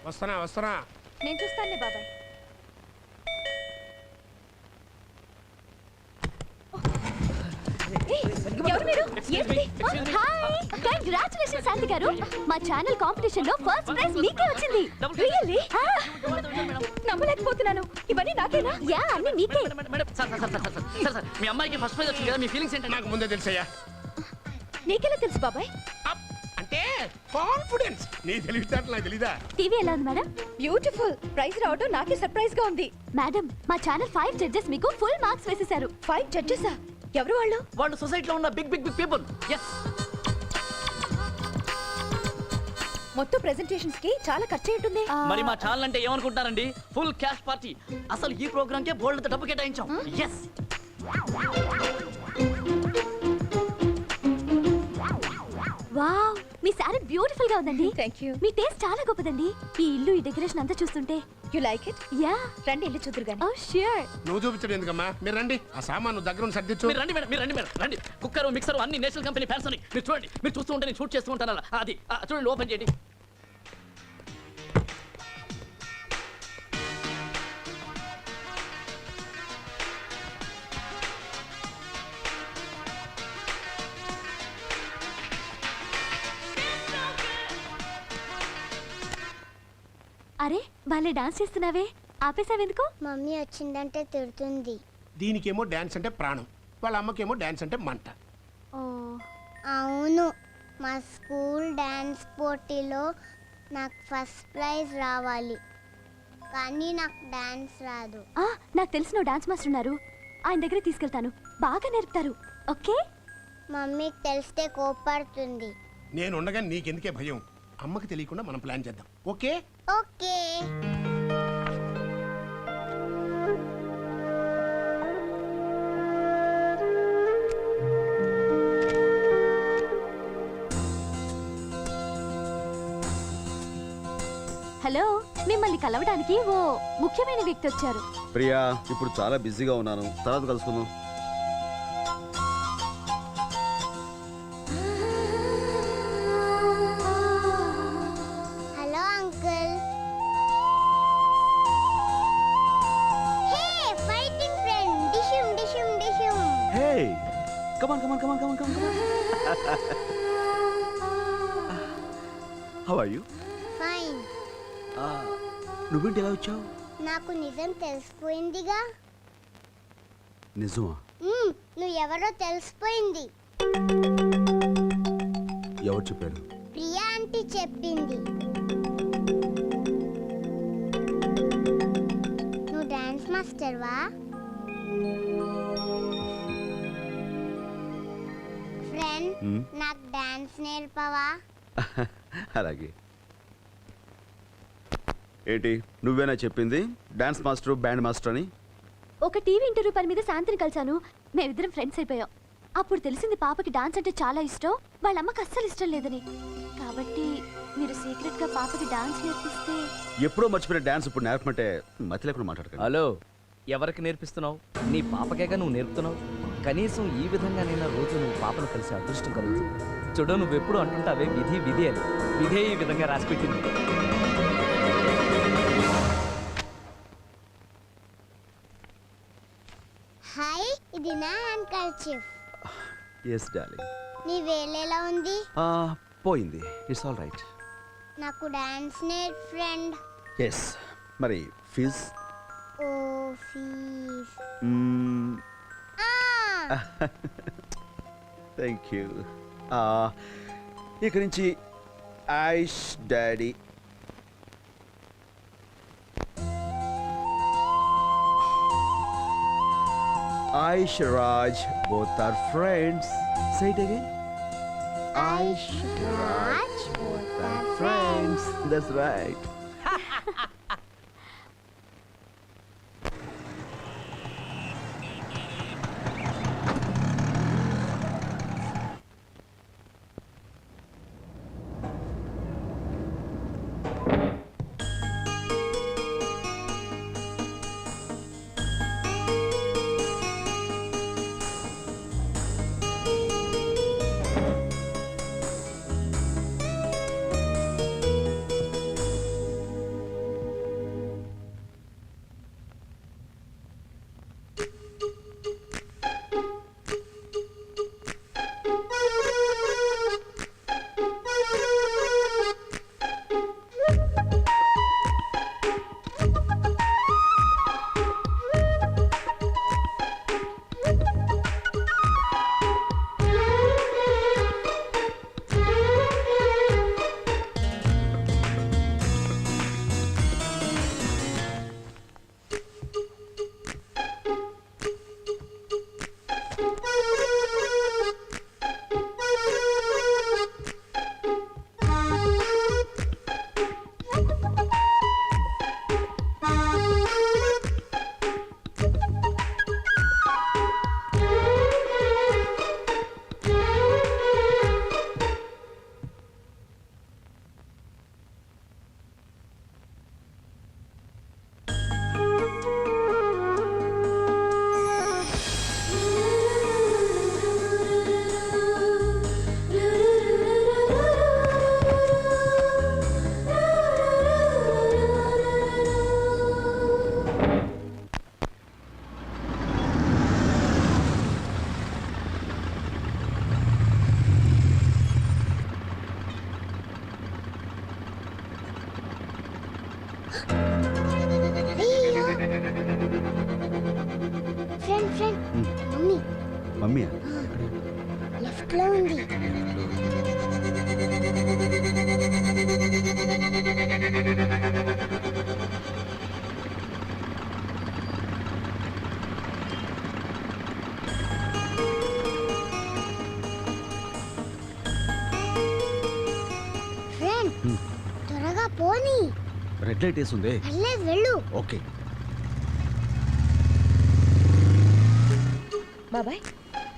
వస్తున్నా వస్తున్నా. నేను చూస్తానులే బాబాయ్. ఎవరు మీరు? ఏంటిది? హాయ్, కంగ్రాచులేషన్స్ శాంతి గారు. మా ఛానల్ కాంపిటీషన్ లో ఫస్ట్ ప్రైజ్ మీకే వచ్చింది. రియల్లీ? నమ్మలేకపోతున్నాను. ఇవన్నీ నాకేనా? యా, అన్ని మీకే. మీ అమ్మాయికి ఫస్ట్ ప్రైజ్ వచ్చింది కదా, మీ ఫీలింగ్స్ ఏంటి? నాకు ముందే తెలుసయ్యా. నీకెలా తెలుసు బాబాయ్? అంటే కాన్ఫిడెన్స్. నీ తెలివితేటలు నాకు తెలీదా? టీవీ ఎలా ఉంది మేడం? బ్యూటిఫుల్. ప్రైజ్ రావడం నాకే సర్ప్రైజ్ గా ఉంది. మేడం, మా ఛానల్ 5 జడ్జెస్ మీకు ఫుల్ మార్క్స్ వేసేశారు. 5 జడ్జెసా? ఎవరు వాళ్ళు? వాళ్ళు సొసైటీలో ఉన్న big big big people. yes. మొత్తం ప్రెజెంటేషన్స్ కి చాలా ఖర్చు ఉంటుంది. మరి మా ఛానల్ అంటే ఏమనుకుంటారండి? Full cash party. అసలు ఈ ప్రోగ్రామ్ కే బోల్డ్ డబ్బు కేటాయించాం. yes. వావ్, మీ సారీ బ్యూటిఫుల్ గా ఉందండి. థాంక్యూ. మీ టేస్ట్ చాలా గొప్పదండి. ఈ ఇల్లు, ఈ డెకరేషన్ అంతా చూస్తుంటే. You like it? యా. రండి ఇల్లు చూద్దురు గాని. ఓ ష్యూర్. నువ్వు చూపించడం ఎందుకమ్మా? మీరు రండి. ఆ సామాను దగ్గర ఉన్న సర్దిచ్చు. మీరు రండి మేడం, మీరు రండి మేడం, రండి. కుక్కర్ మిక్సర్ అన్ని నేషనల్ కంపెనీ ఫ్యాన్స్ అని మీరు చూడండి. మీరు చూస్తూ ఉంటే నేను షూట్ చేస్తూ ఉంటాను అలా. అది చూడండి, ఓపెన్ చేయండి. అరే, భలే డాన్స్ చేస్తున్నావే. ఆపేసావెందుకు? మమ్మీ వచ్చిందంటే తిడుతుంది. దీనికేమో డాన్స్ అంటే ప్రాణం, వాళ్ళ అమ్మకేమో డాన్స్ అంటే మంట. ఓ అవును, మా స్కూల్ డాన్స్ పోటీలో నాకు ఫస్ట్ ప్రైజ్ రావాలి, కానీ నాకు డాన్స్ రాదు. నాకు తెలిసిన డాన్స్ మాస్టర్ ఉన్నారు, ఆయన దగ్గర తీసుకెళ్తాను. బాగా నేర్పుతారు. ఓకే? మమ్మీకి తెలిస్తే కోపడుతుంది. నేను ఉండగా నీకెందుకే భయం? అమ్మకి తెలియకుండా మనం ప్లాన్ చేద్దాం. ఓకే? ఓకే. హలో, మిమ్మల్ని కలవడానికి ఓ ముఖ్యమైన వ్యక్తి వచ్చారు. ప్రియా, ఇప్పుడు చాలా బిజీగా ఉన్నాను, తర్వాత కలుసుకుందాం. Hello uncle. Hey fighting friend, డిషుమ్ డిషుమ్ డిషుమ్. Hey, come on come on come on come on come on. How are you? Fine. నువ్వేంటి ఎలా వచ్చావు? నాకు నిజం తెలిసిపోయిందిగా. నిజమా? నువ్వు ఎవరో తెలిసిపోయింది. ఎవరు చెప్పారు? ప్రియా ఆంటీ చెప్పింది. నువ్వు డాన్స్ మాస్టర్వా? ఫ్రెండ్, నాకు డాన్స్ నేర్పవా? అలాగే. ఏంటి నువ్వేనా చెప్పింది డాన్స్ మాస్టర్ బ్యాండ్ మాస్టర్ అని? ఒక టీవీ ఇంటర్వ్యూ పని మీద శాంతిని కలిశాను. మేమిద్దరం ఫ్రెండ్స్ అయిపోయాం. అప్పుడు తెలిసింది పాపకి డాన్స్ అంటే చాలా ఇష్టం, వాళ్ళ అమ్మకి అస్సలు ఇష్టం లేదని. కాబట్టి మీరు సీక్రెట్ గా పాపకి డాన్స్ నేర్పిస్తే. ఎప్పుడో మర్చిపోయిన డాన్స్ ఇప్పుడు నేర్పమంటే మతి లేకుండా మాట్లాడకండి. హలో, ఎవరికి నేర్పిస్తున్నావు? నీ పాపకేగా నువ్వు నేర్పుతున్నావు. కనీసం ఈ విధంగా నేను రోజు నువ్వు పాపను కలిసి అదృష్టం కలుగుతుంది. చూడు, నువ్వు ఎప్పుడు అంటుంటావే విధి విధి అని. విధే ఈ విధంగా రాసిపెట్టింది. హాయ్, ఇది నా హ్యాండ్ కర్చీఫ్. Yes darling. నీ వేలేలా ఉంది? పోయింది. It's all right. నాకు డాన్స్ నేర్ ఫ్రెండ్. ఎస్. మరి fees? Oh fees. Thank you. ఇక నుంచి Aish daddy. Aish Raj, both are friends. Say it again. Aish Raj, both are friends. That's right. అయ్యో friend friend mummy mummy left లో ఉంది. Friend త్వరగా పోనీ. రెడ్ లైట్ వేసిందే. పర్లేదు వెళ్ళు. ఓకే. బాబాయ్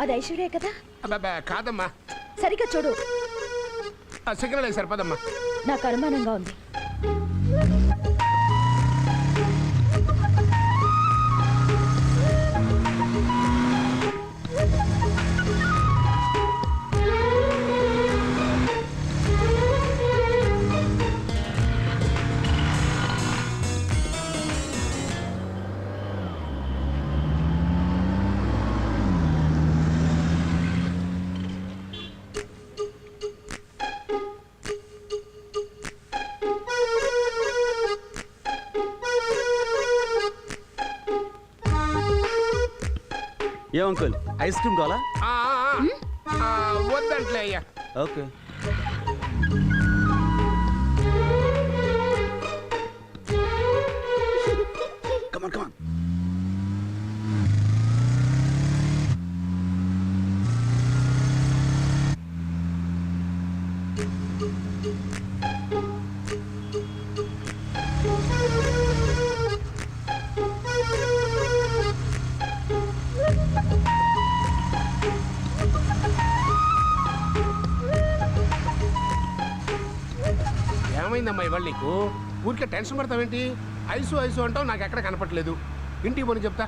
అది ఐశ్వర్య కదా? అబ్బా కాదమ్మా, సరిగ్గా చూడు, సిగ్నల్ సరిపోదమ్మా. నాకు అనుమానంగా ఉంది. ఏం అంకుల్, ఐస్ క్రీమ్ కావాలా? వద్దంట్లే అయ్యా. ఓకే. కమాన్ కమాన్. ఏమైందమ్మా ఇవాళ నీకు? ఊరికే టెన్షన్ పడతావేంటి? ఐసు ఐసు అంటావు, నాకు ఎక్కడ కనపట్లేదు. ఇంటికి పోనీ చెప్తా.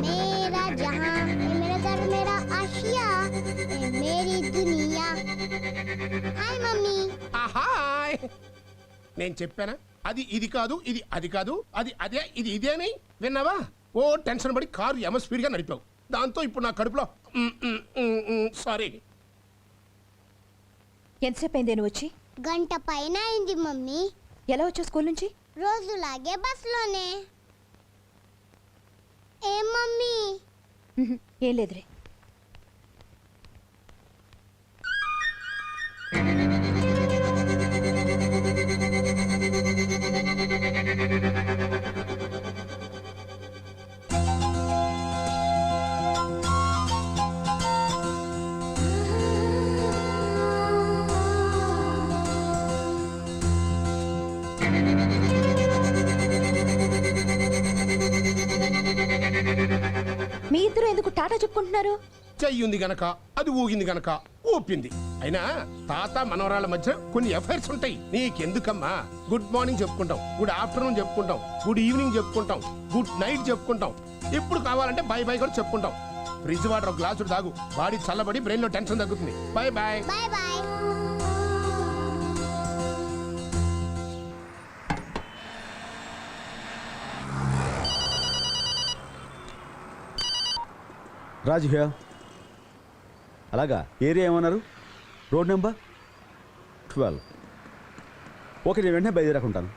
मेरा जहां है मेरा घर मेरा आशिया है मेरी दुनिया. हाय मम्मी. హాయ్. నేను చెప్పానా అది ఇది కాదు, ఇది అది కాదు, అది అదే, ఇది ఇదే అని? విన్నావా? ఓ టెన్షన్ పడి కారు ఎమ స్పీడ్గా నడిపావు. దాంతో ఇప్పుడు నా కడుపులో సారీ. ఎంతసేపు అయింది నువ్వు వచ్చి? గంట పైన అయింది మమ్మీ. ఎలా వచ్చావు స్కూల్ నుంచి? రోజులాగే బస్సులోనే. ఏం మమ్మీ? ఏం లేదురే. మీ ఇద్దరు ఎందుకు టాటా చెప్పుకుంటున్నారు? చెయ్యింది గనక, అది ఊగింది గనక ఊపింది. అయినా తాత మనవరాళ్ళ మధ్య కొన్ని ఎఫైర్స్ ఉంటాయి. నీకెందుకమ్మా? గుడ్ మార్నింగ్ చెప్పుకుంటాం, గుడ్ ఆఫ్టర్నూన్ చెప్పుకుంటాం, గుడ్ ఈవినింగ్ చెప్పుకుంటాం, గుడ్ నైట్ చెప్పుకుంటాం. ఎప్పుడు కావాలంటే బై బై కూడా చెప్పుకుంటాం. ఫ్రిడ్జ్ వాటర్ ఒక గ్లాసు తాగు, బాడీ చల్లబడి బ్రెయిన్ లో టెన్షన్ తగ్గుతుంది. Bye boy. Boy boy. Raju here. అలాగా, ఏరియా ఏమన్నారు? Road number 12. ఓకే, నేను వెంటనే బయలుదేరకుంటాను.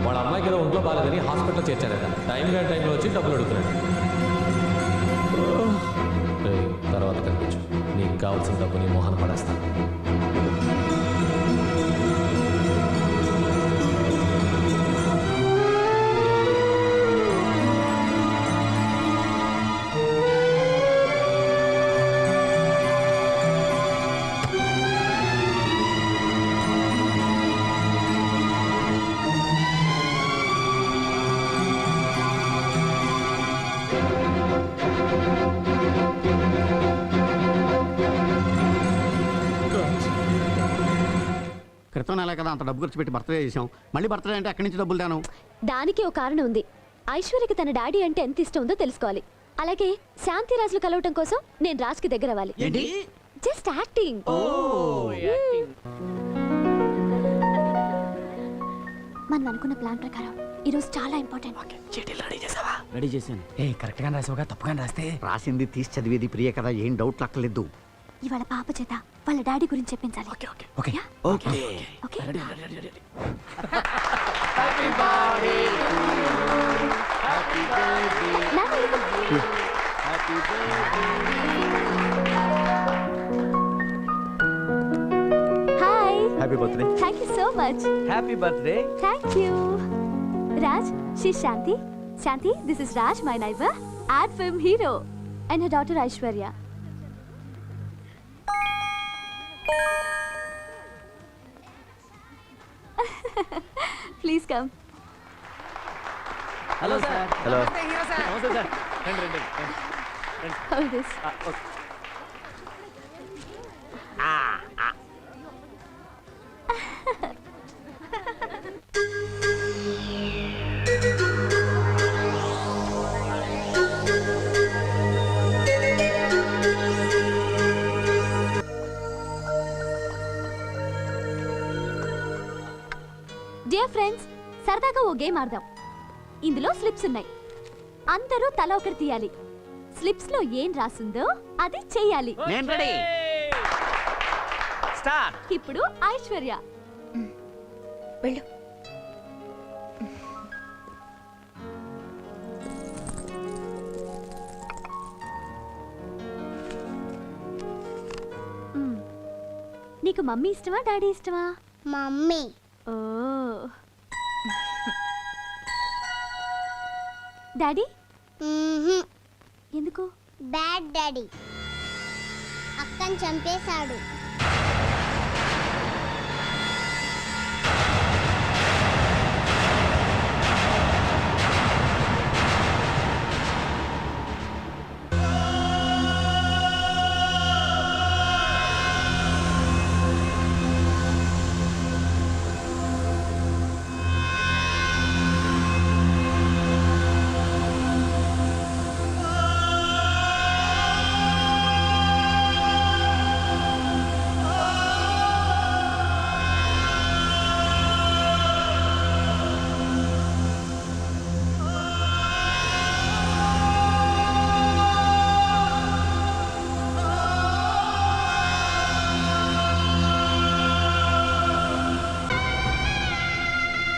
వాళ్ళ అమ్మాయికి ఏదో ఒంట్లో బాగాలేదని హాస్పిటల్లో చేర్చారట. టైంలో వచ్చి డబ్బులు అడుగుతున్నాడు. తర్వాత కనిపించు, నీకు కావాల్సిన డబ్బు నీ మోహన పడేస్తాను. క్రితం నెల కదా అంత డబ్బు ఖర్చు పెట్టి బర్త్డే చేసాం. మళ్ళీ బర్త్డే అంటే ఎక్కడి నుంచి డబ్బులు తేను? దానికి ఒక కారణం ఉంది. ఐశ్వర్యకి తన డాడీ అంటే ఎంత ఇష్టం ఉందో తెలుసుకోవాలి. అలాగే శాంతిరాజులు కలవటం కోసం నేను రాజ్కి దగ్గర అవ్వాలి. Just acting. మనం అనుకున్న ప్లాన్ ప్రకారం ఈరోజు చాలా ఇంపార్టెంట్. రెడీ చేశాను. కరెక్ట్ గా రాసావుగా, తప్పుగా రాస్తే రాసింది తీసి చదివేది ప్రియ కదా, ఏం డౌట్ లక్కలేదు. ఇవాళ పాప చేత వాళ్ళ డాడీ గురించి చెప్పించాలి. ఓకే. యా? ఓకే. ఓకే. నాన్న, ఇదిగో. Hi. Happy birthday. Thank you so much. Happy birthday. Thank you. Raj, she's Shanti. Shanti, this is Raj, my neighbor, ad film hero, and her daughter Aishwarya. Please come. Hello sir. Hello. నమస్తే sir. రండి. Hold this. Dear friends, సరదాగా ఓ game ఆడదాం. ఇందులో slips ఉన్నాయి. అందరూ తల ఒకటి తీయాలి. స్లిప్స్ లో ఏం రాసుందో అది చెయ్యాలి. నేను రెడీ. స్టార్ట్. ఇప్పుడు ఐశ్వర్య. వెళ్ళు. నీకు మమ్మీ ఇష్టమా డాడీ ఇష్టమా? మమ్మీ. ఓ. డాడీ ఎందుకు? బ్యాడ్ డాడీ అక్కని చంపేశాడు.